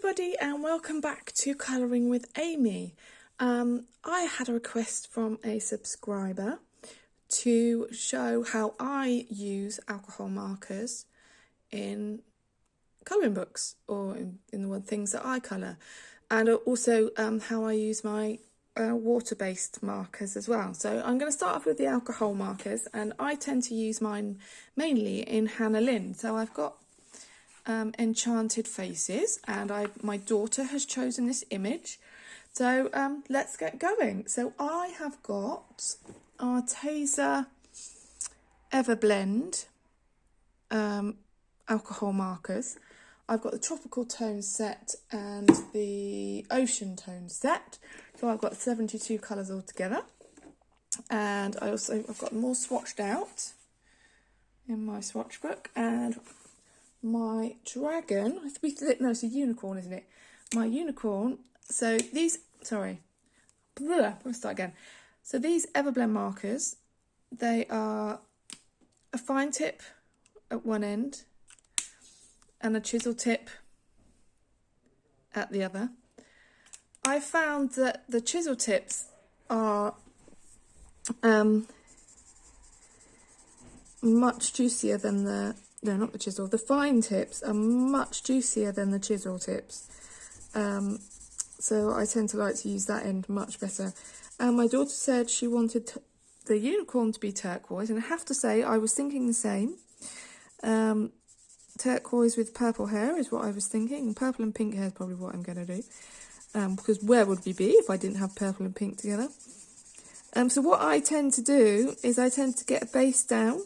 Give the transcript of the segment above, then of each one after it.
everybody and welcome back to Colouring with Amy. I had a request from a subscriber to show how I use alcohol markers in colouring books or in the things that I colour, and also how I use my water-based markers as well. So I'm going to start off with the alcohol markers, and I tend to use mine mainly in Hannah Lynn. So I've got Enchanted Faces, and my daughter has chosen this image. So let's get going. So I have got our Taser Everblend alcohol markers. I've got the tropical tone set and the ocean tone set. So I've got 72 colours altogether. And I've got them all swatched out in my swatch book. And my dragon, no, it's a unicorn, isn't it? My unicorn. So these, let's start again. So these Everblend markers, they are a fine tip at one end and a chisel tip at the other. I found that the chisel tips are much juicier than the fine tips are much juicier than the chisel tips. So I tend to like to use that end much better. And my daughter said she wanted the unicorn to be turquoise, and I have to say I was thinking the same. Turquoise with purple hair is what I was thinking, and purple and pink hair is probably what I'm going to do. Because where would we be if I didn't have purple and pink together? So what I tend to do is I tend to get a base down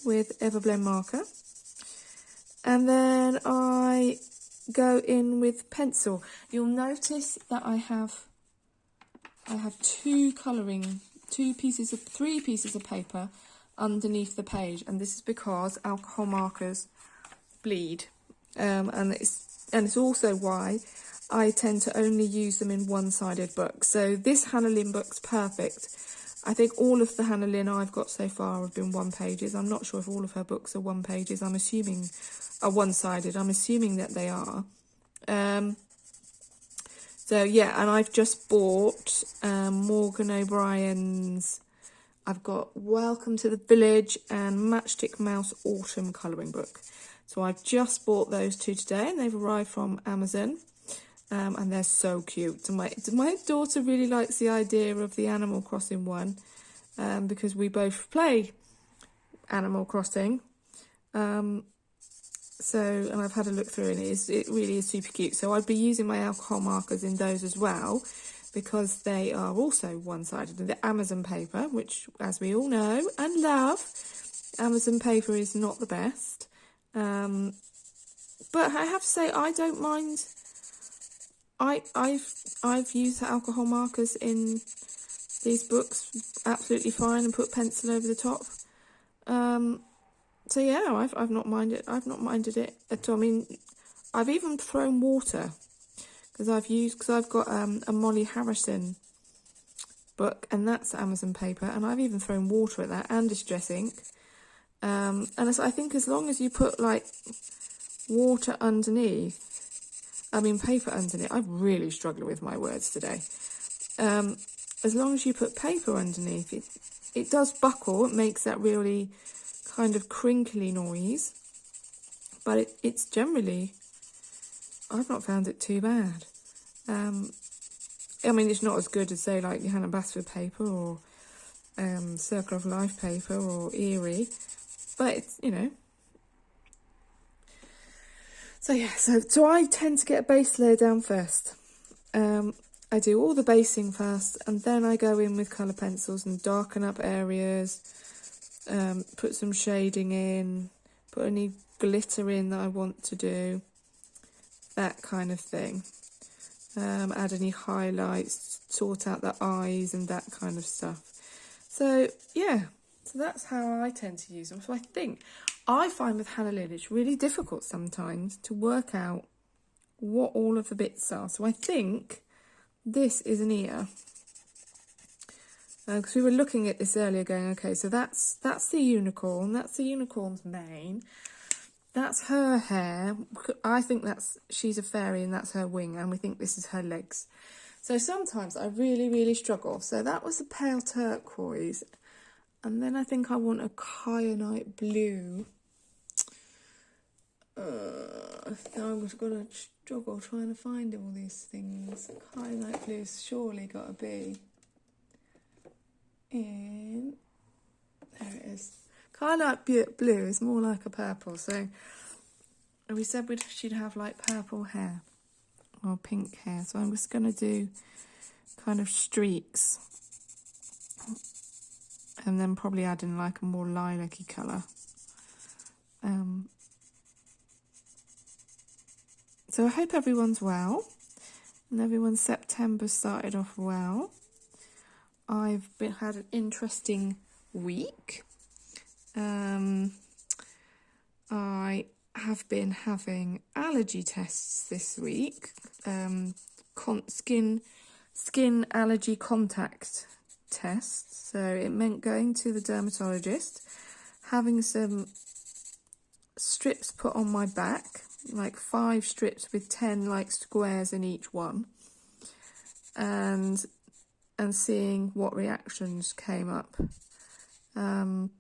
with Everblend marker, and then I go in with pencil. You'll notice that I have three pieces of paper underneath the page, and this is because alcohol markers bleed, and it's also why I tend to only use them in one-sided books. So this Hannah Lynn book's perfect. I think all of the Hannah Lynn I've got so far have been one pages. I'm not sure if all of her books are one pages. I'm assuming are one-sided. I'm assuming that they are. So yeah, and I've just bought Morgan O'Brien's. I've got Welcome to the Village and Matchstick Mouse Autumn colouring book. So I've just bought those two today, and they've arrived from Amazon. And they're so cute. My daughter really likes the idea of the Animal Crossing one, because we both play Animal Crossing. And I've had a look through, and it really is super cute. So I'd be using my alcohol markers in those as well, because they are also one-sided. And the Amazon paper, which, as we all know and love, Amazon paper is not the best. But I have to say, I don't mind. I've used alcohol markers in these books absolutely fine, and put pencil over the top. So yeah, I've not minded it at all. I mean, I've even thrown water because I've got a Molly Harrison book, and that's Amazon paper, and I've even thrown water at that, and distress ink. And I think as long as you put like water underneath. Paper underneath. I'm really struggling with my words today. As long as you put paper underneath, it does buckle. It makes that really kind of crinkly noise. But it's generally, I've not found it too bad. It's not as good as, say, like Hannah Basford paper or Circle of Life paper or Erie. But it's, So yeah, so I tend to get a base layer down first. I do all the basing first, and then I go in with colour pencils and darken up areas, put some shading in, put any glitter in that I want to do, that kind of thing. Add any highlights, sort out the eyes and that kind of stuff. So yeah, so that's how I tend to use them. So I find with Hannah Lynn it's really difficult sometimes to work out what all of the bits are. So I think this is an ear. Because we were looking at this earlier going, okay, so that's the unicorn. That's the unicorn's mane. That's her hair. I think she's a fairy and that's her wing, and we think this is her legs. So sometimes I really, really struggle. So that was the pale turquoise. And then I think I want a kyanite blue. Now I'm just going to struggle trying to find all these things. Kyanite blue's surely got to be in... There it is. Kyanite blue is more like a purple. So we said she'd have like purple hair or pink hair. So I'm just going to do kind of streaks. And then probably add in like a more lilac-y colour. So I hope everyone's well. And everyone's September started off well. I've had an interesting week. I have been having allergy tests this week. Skin allergy contact tests. So it meant going to the dermatologist, having some strips put on my back, like 5 strips with 10 like squares in each one, and seeing what reactions came up. And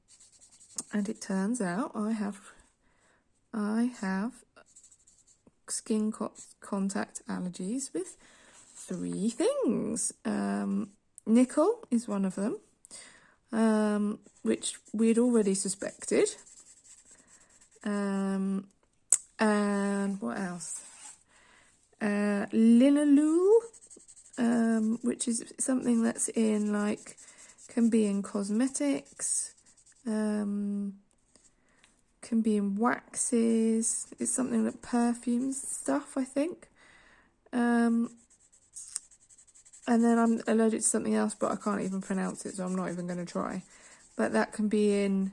it turns out I have skin contact allergies with 3 things. Nickel is one of them, which we'd already suspected. And what else? Linalool, which is something that's in like, can be in cosmetics, can be in waxes. It's something that perfumes stuff, I think. And then I'm allergic to something else, but I can't even pronounce it, so I'm not even going to try. But that can be in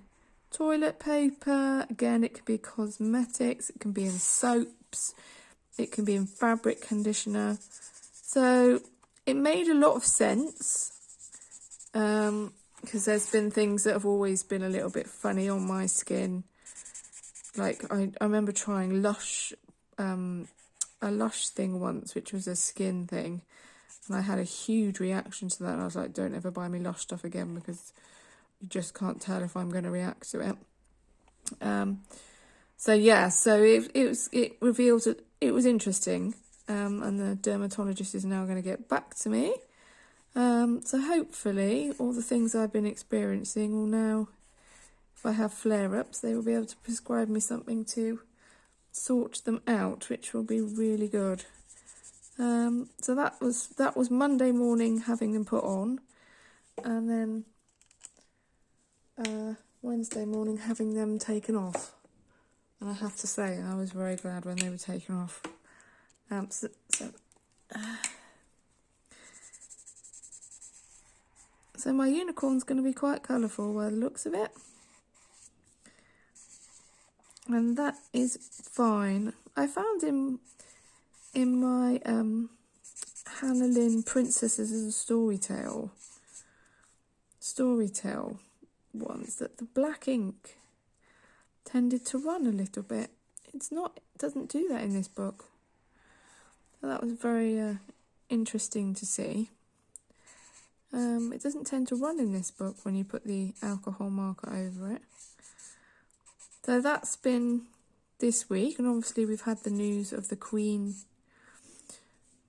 toilet paper. Again, it can be cosmetics. It can be in soaps. It can be in fabric conditioner. So it made a lot of sense. Because there's been things that have always been a little bit funny on my skin. Like, I remember trying Lush, a Lush thing once, which was a skin thing. And I had a huge reaction to that. And I was like, don't ever buy me Lush stuff again, because you just can't tell if I'm going to react to it. So yeah, so it revealed that it was interesting. And the dermatologist is now going to get back to me. So hopefully all the things I've been experiencing will now, if I have flare-ups, they will be able to prescribe me something to sort them out, which will be really good. So that was Monday morning having them put on, and then Wednesday morning having them taken off. And I have to say, I was very glad when they were taken off. So my unicorn's going to be quite colourful by the looks of it. And that is fine. I found him in my Hannah Lynn Princesses as a Storytale ones, that the black ink tended to run a little bit. It doesn't do that in this book. So that was very interesting to see. It doesn't tend to run in this book when you put the alcohol marker over it. So that's been this week, and obviously we've had the news of the Queen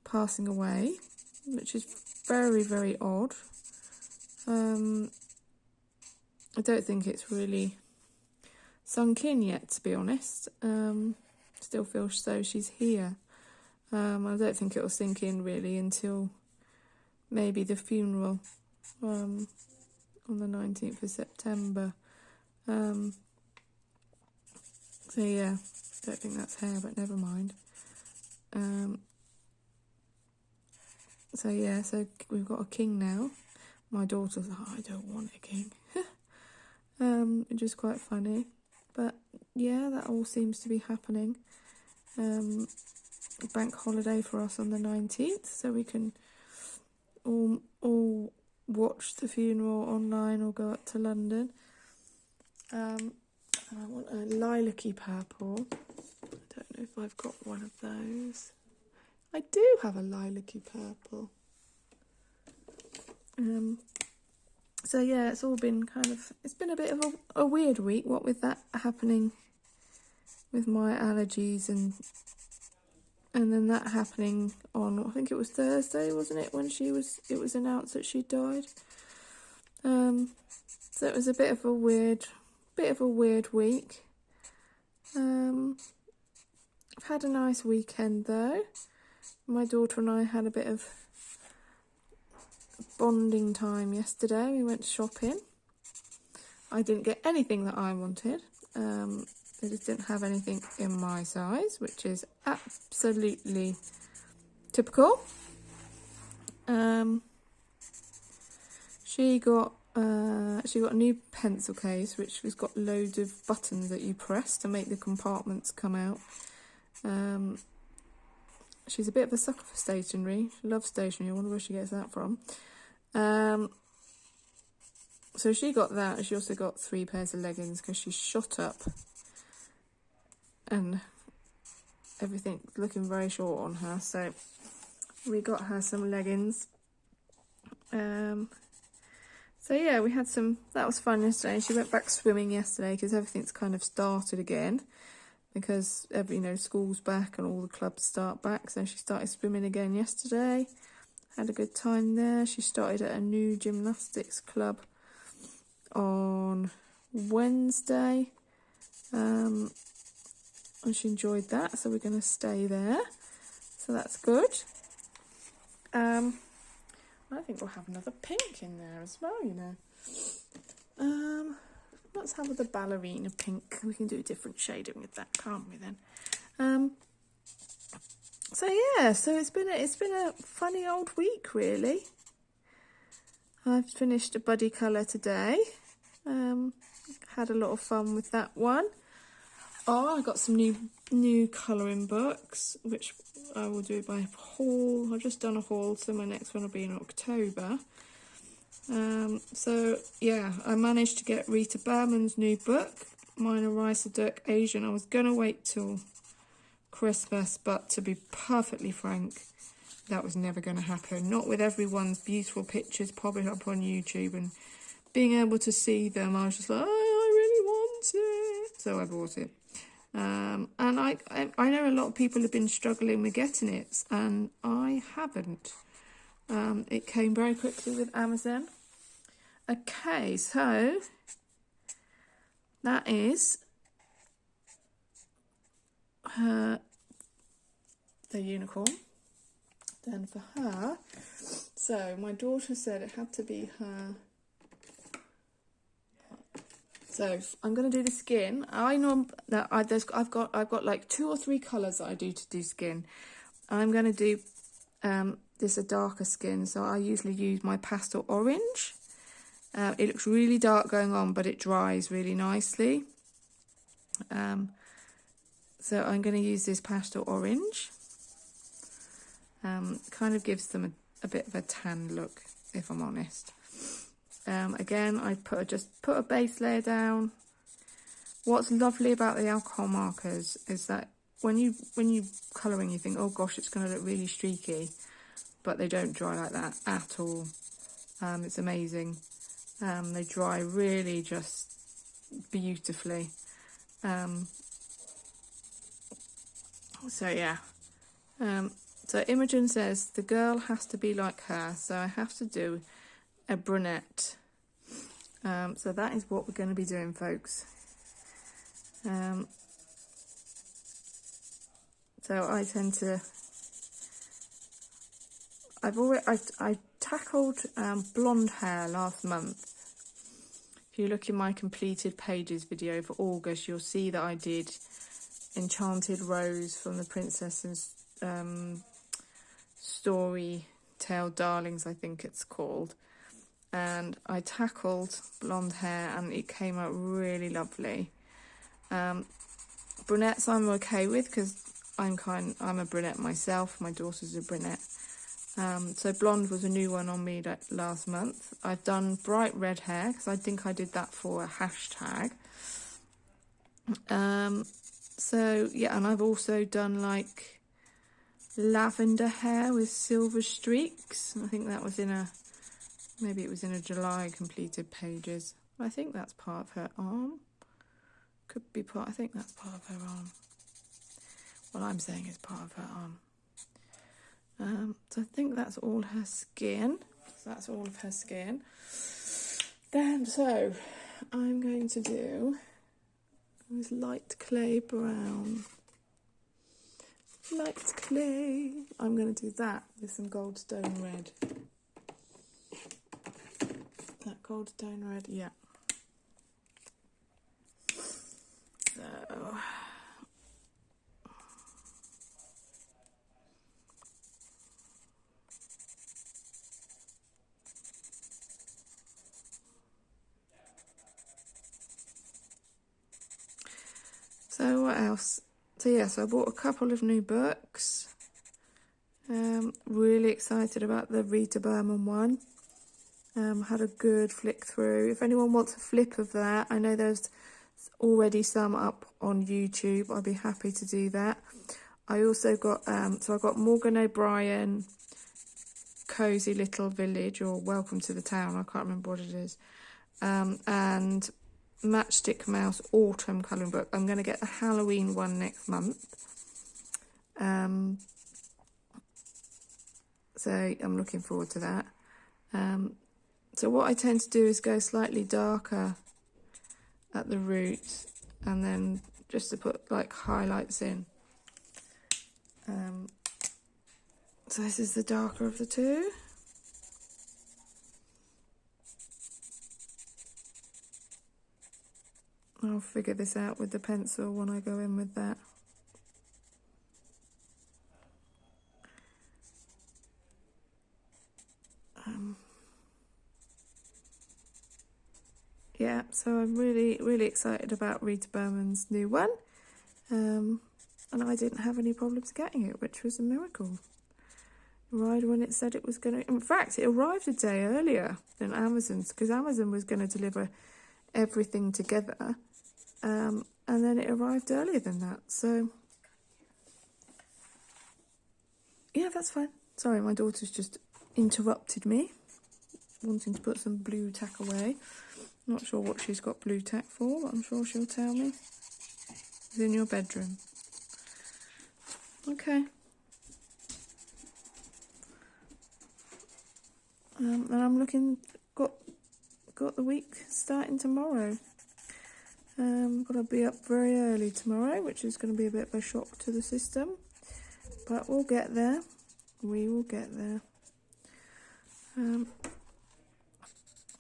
passing away, which is very, very odd. I don't think it's really sunk in yet, to be honest. Still feel so she's here. I don't think it'll sink in really until maybe the funeral on the 19th of September. So yeah, don't think that's hair, but never mind. So yeah, so we've got a king now. My daughter's like, oh, I don't want a king. Which is quite funny. But yeah, that all seems to be happening. Bank holiday for us on the 19th, so we can all watch the funeral online or go up to London. I want a lilac-y purple. I don't know if I've got one of those. I do have a lilac-y purple. So yeah, it's all been it's been a bit of a weird week, what with that happening with my allergies and then that happening on, I think it was Thursday, wasn't it, when it was announced that she died. So it was a bit of a weird week. I've had a nice weekend though. My daughter and I had a bit of bonding time yesterday. We went shopping. I didn't get anything that I wanted. They just didn't have anything in my size, which is absolutely typical. She got a new pencil case, which has got loads of buttons that you press to make the compartments come out. She's a bit of a sucker for stationery. She loves stationery. I wonder where she gets that from. So she got that. She also got 3 pairs of leggings because she's shot up and everything looking very short on her. So we got her some leggings. So yeah, we had that was fun yesterday. She went back swimming yesterday because everything's kind of started again because school's back and all the clubs start back. So she started swimming again yesterday. Had a good time there. She started at a new gymnastics club on Wednesday. And she enjoyed that, so we're going to stay there. So that's good. I think we'll have another pink in there as well, Let's have the ballerina pink. We can do a different shading with that, can't we then? So yeah, so it's been a funny old week, really. I've finished a buddy colour today. Had a lot of fun with that one. Oh, I got some new colouring books, which I will do by haul. I've just done a haul, so my next one will be in October. So yeah, I managed to get Rita Berman's new book, Minor Rice Duck Asian. I was gonna wait till Christmas, but to be perfectly frank, that was never going to happen. Not with everyone's beautiful pictures popping up on YouTube and being able to see them. I was just like, oh, I really want it. So I bought it. And I know a lot of people have been struggling with getting it, and I haven't. It came very quickly with Amazon. Okay, so that is the unicorn. Then for her, so my daughter said it had to be her. So I'm going to do the skin. I know that I've got like 2 or 3 colours that I do to do skin. I'm going to do this a darker skin, so I usually use my pastel orange. It looks really dark going on, but it dries really nicely. So I'm going to use this pastel orange. Kind of gives them a bit of a tan look, if I'm honest. Again, I just put a base layer down. What's lovely about the alcohol markers is that when you colouring, you think, oh gosh, it's going to look really streaky, but they don't dry like that at all. It's amazing. They dry really just beautifully. So yeah. So Imogen says the girl has to be like her, so I have to do a brunette. So that is what we're going to be doing, folks. So I tend to. I tackled blonde hair last month. If you look in my completed pages video for August, you'll see that I did Enchanted Rose from the Princess Story Tale Darlings, I think it's called. And I tackled blonde hair and it came out really lovely. Brunettes I'm okay with because I'm a brunette myself. My daughter's a brunette. So blonde was a new one on me last month. I've done bright red hair because I think I did that for a hashtag. So yeah, and I've also done like lavender hair with silver streaks. I think that was in a, maybe it was in a July completed pages. I think that's part of her arm. Could be part, I think that's part of her arm. What I'm saying is part of her arm. So I think that's all her skin. So that's all of her skin. Then, so I'm going to do this light clay brown. Light clay. I'm going to do that with some goldstone red. That goldstone red, yeah. So what else? So yes, I bought a couple of new books. Really excited about the Rita Berman one. Had a good flick through. If anyone wants a flip of that, I know there's already some up on YouTube. I'd be happy to do that. I also got, so I got Morgan O'Brien, Cozy Little Village, or Welcome to the Town, I can't remember what it is. And Matchstick Mouse Autumn colouring book. I'm going to get the Halloween one next month. So I'm looking forward to that. So what I tend to do is go slightly darker at the root, and then just to put like highlights in. So this is the darker of the two. I'll figure this out with the pencil when I go in with that. Yeah, so I'm really excited about Rita Berman's new one. And I didn't have any problems getting it, which was a miracle. Right when it said it was going to... In fact, it arrived a day earlier than Amazon's, because Amazon was going to deliver everything together. And then it arrived earlier than that, so... Yeah, that's fine. Sorry, my daughter's just interrupted me, wanting to put some blue tack away. Not sure what she's got blue tack for, but I'm sure she'll tell me. It's in your bedroom. Okay. And I'm looking, got the week starting tomorrow. Got to be up very early tomorrow, which is going to be a bit of a shock to the system. But we'll get there. We will get there.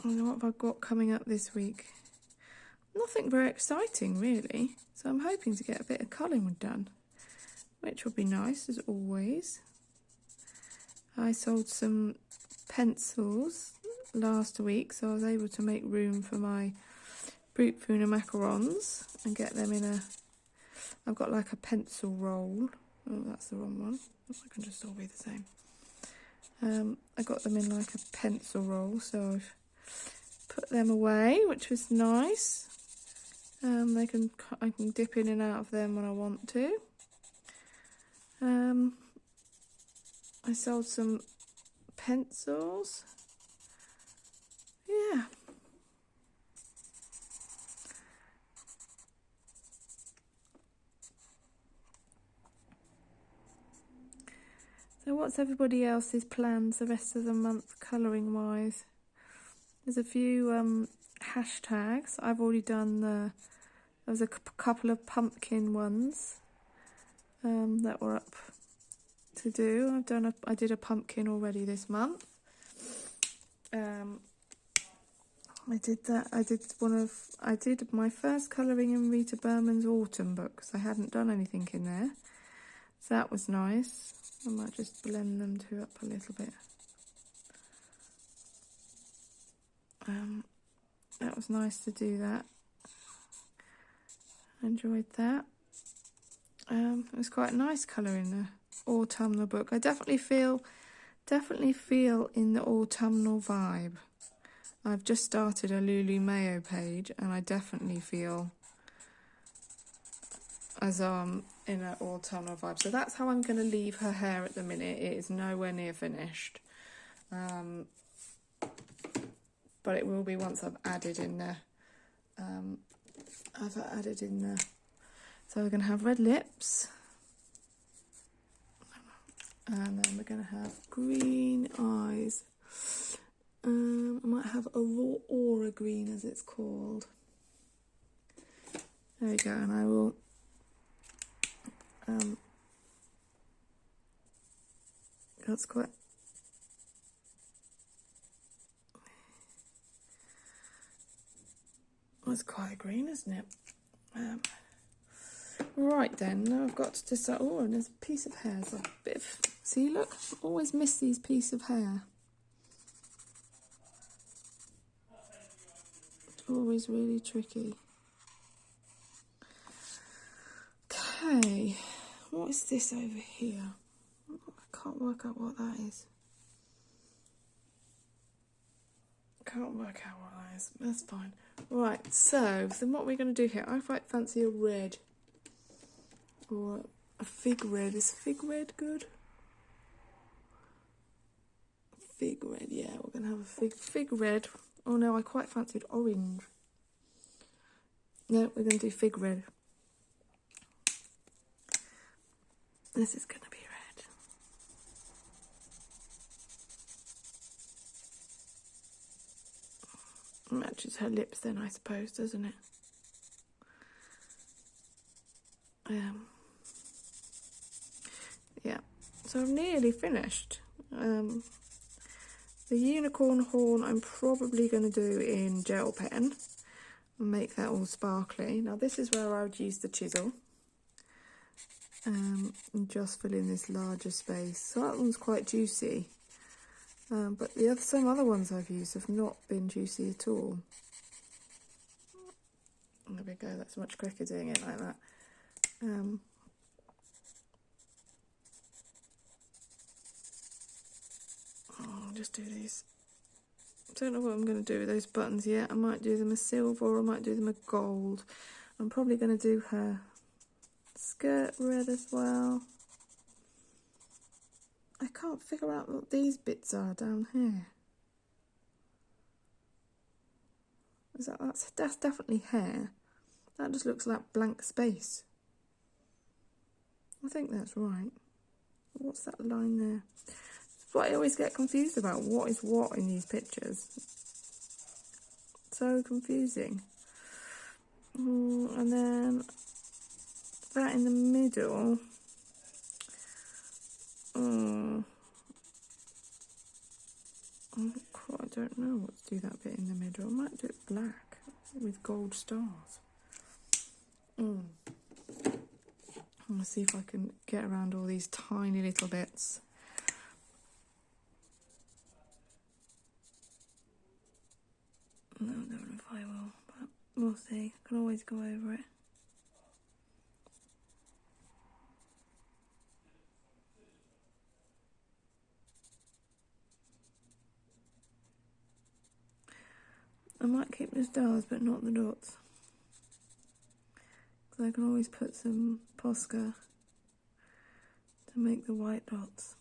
What have I got coming up this week? Nothing very exciting, really. So I'm hoping to get a bit of colouring done, which will be nice, as always. I sold some pencils last week, so I was able to make room for my Brute Funa macarons and get them in a... I've got like a pencil roll. Oh, that's the wrong one. I can just all be the same. I got them in like a pencil roll, so I've put them away, which was nice. I can dip in and out of them when I want to. I sold some pencils. Yeah. So what's everybody else's plans the rest of the month colouring wise? There's a few hashtags. I've already done there was a couple of pumpkin ones that were up to do. I did a pumpkin already this month. I did that. I did my first colouring in Rita Berman's autumn book, because I hadn't done anything in there. So that was nice. I might just blend them two up a little bit. That was nice to do that. I enjoyed that. It was quite a nice colour in the autumnal book. I definitely feel in the autumnal vibe. I've just started a Lulu Mayo page, and I definitely feel as in an autumnal vibe. So that's how I'm going to leave her hair at the minute. It is nowhere near finished. But it will be once I've added in the so we're going to have red lips, and then we're going to have green eyes. I might have a raw aura green, as it's called. There we go, and I will that's quite a green, isn't it? Right then, now I've got to decide. Oh, and there's a piece of hair. There's a bit of, see, look, I always miss these pieces of hair. It's always really tricky. Okay, what is this over here? I can't work out what that is. Can't work out what that is. That's fine. Right, so then what we're going to do here, I quite fancy a red. Or a fig red. Is fig red good? Fig red, yeah, we're going to have a fig red. Oh no, I quite fancied orange. No, we're going to do fig red. This is going to be red. Matches her lips then, I suppose, doesn't it? Yeah, so I'm nearly finished. The unicorn horn I'm probably going to do in gel pen and make that all sparkly. Now this is where I would use the chisel and just fill in this larger space. So that one's quite juicy, but some other ones I've used have not been juicy at all. There we go, that's much quicker doing it like that. I'll just do these. Don't know what I'm going to do with those buttons yet. I might do them a silver or I might do them a gold. I'm probably going to do her skirt red as well. I can't figure out what these bits are down here. That's definitely hair. That just looks like blank space. I think that's right. What's that line there? That's what I always get confused about. What is what in these pictures? So confusing. And then that in the middle. I don't know what to do that bit in the middle. I might do it black with gold stars. I'm going to see if I can get around all these tiny little bits. I don't know if I will, but we'll see. I can always go over it. I might keep the stars, but not the dots. Because I can always put some Posca to make the white dots.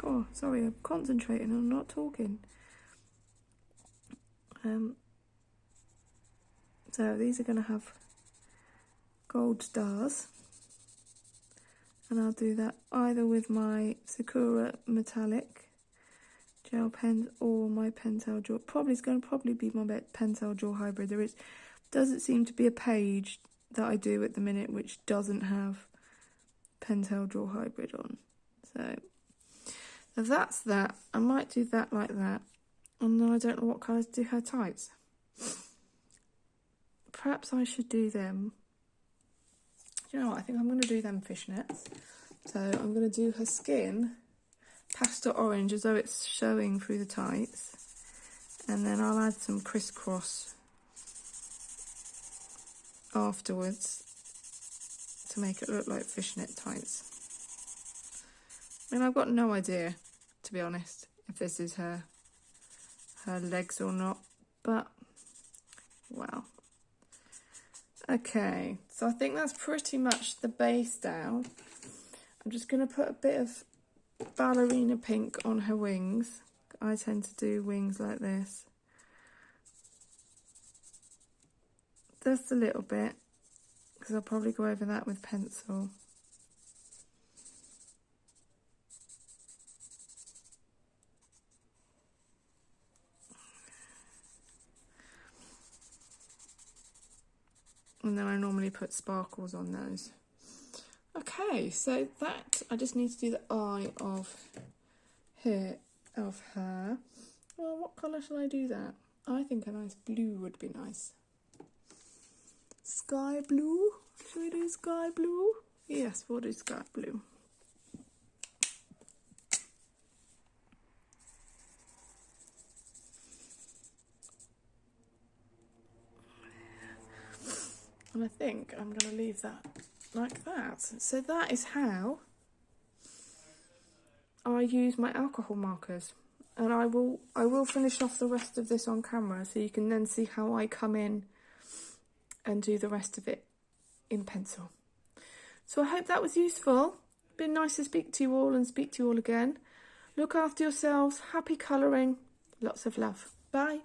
Oh, sorry, I'm concentrating, I'm not talking. So these are going to have gold stars. And I'll do that either with my Sakura metallic gel pens or my Pentel Gel. It's going to probably be my Pentel Gel hybrid. Doesn't seem to be a page that I do at the minute which doesn't have Pentel Gel hybrid on. So that's that. I might do that like that. And then I don't know what colours to do her tights. Perhaps I should do them. Do you know what? I think I'm going to do them fishnets. So I'm going to do her skin pastel orange as though it's showing through the tights. And then I'll add some crisscross afterwards to make it look like fishnet tights. And I've got no idea, to be honest, if this is her legs or not, but well. Okay, so I think that's pretty much the base down. I'm just going to put a bit of ballerina pink on her wings. I tend to do wings like this. Just a little bit, because I'll probably go over that with pencil. And then I normally put sparkles on those. Okay, so that, I just need to do the eye of here, of her. Well, what colour shall I do that? I think a nice blue would be nice. Sky blue? Should we do sky blue? Yes, we'll do sky blue. And I think I'm going to leave that like that. So that is how I use my alcohol markers. And I will finish off the rest of this on camera so you can then see how I come in and do the rest of it in pencil. So I hope that was useful. Been nice to speak to you all and speak to you all again. Look after yourselves. Happy colouring. Lots of love. Bye.